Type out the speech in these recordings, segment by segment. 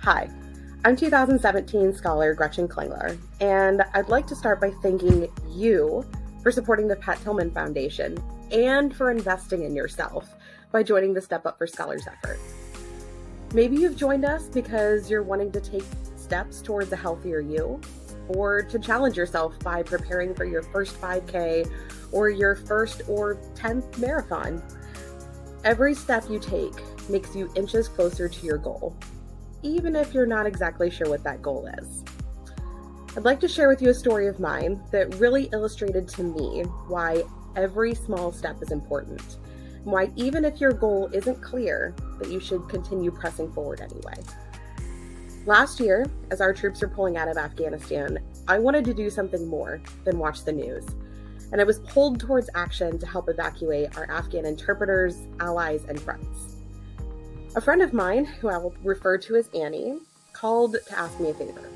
Hi, I'm 2017 Scholar Gretchen Klingler, and I'd like to start by thanking you for supporting the Pat Tillman Foundation and for investing in yourself by joining the Step Up for Scholars effort. Maybe you've joined us because you're wanting to take steps towards a healthier you, or to challenge yourself by preparing for your first 5K or your first or 10th marathon. Every step you take makes you inches closer to your goal, even if you're not exactly sure what that goal is. I'd like to share with you a story of mine that really illustrated to me why every small step is important, and why even if your goal isn't clear, that you should continue pressing forward anyway. Last year, as our troops were pulling out of Afghanistan, I wanted to do something more than watch the news, and I was pulled towards action to help evacuate our Afghan interpreters, allies, and friends. A friend of mine, who I will refer to as Annie, called to ask me a favor.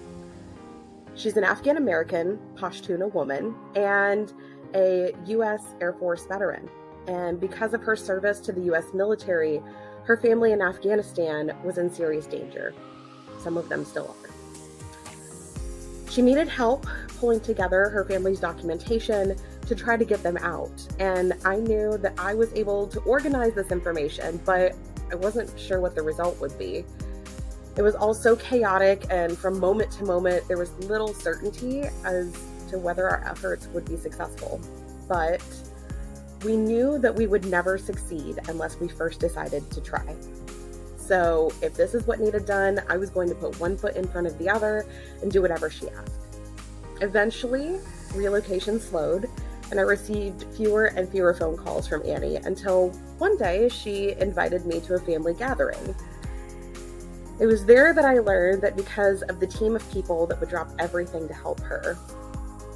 She's an Afghan American Pashtuna woman and a U.S. Air Force veteran. And because of her service to the U.S. military, her family in Afghanistan was in serious danger. Some of them still are. She needed help pulling together her family's documentation to try to get them out. And I knew that I was able to organize this information, but I wasn't sure what the result would be. It was all so chaotic, and from moment to moment, there was little certainty as to whether our efforts would be successful. But we knew that we would never succeed unless we first decided to try. So if this is what needed done, I was going to put one foot in front of the other and do whatever she asked. Eventually, relocation slowed, and I received fewer and fewer phone calls from Annie until one day she invited me to a family gathering. It was there that I learned that because of the team of people that would drop everything to help her,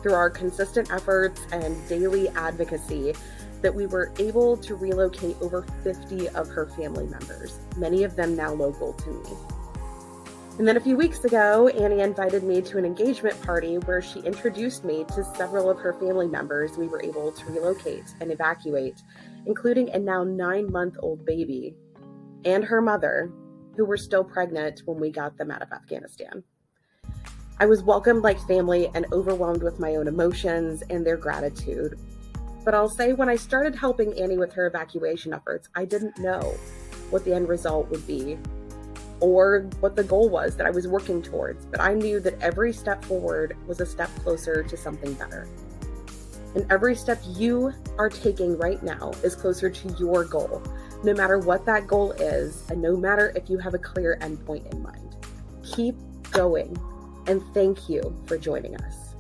through our consistent efforts and daily advocacy, that we were able to relocate over 50 of her family members, many of them now local to me. And then a few weeks ago, Annie invited me to an engagement party where she introduced me to several of her family members we were able to relocate and evacuate, including a now 9-month-old baby and her mother, who were still pregnant when we got them out of Afghanistan. I was welcomed like family and overwhelmed with my own emotions and their gratitude. But I'll say, when I started helping Annie with her evacuation efforts, I didn't know what the end result would be or what the goal was that I was working towards, but I knew that every step forward was a step closer to something better. And every step you are taking right now is closer to your goal, no matter what that goal is, and no matter if you have a clear endpoint in mind. Keep going, and thank you for joining us.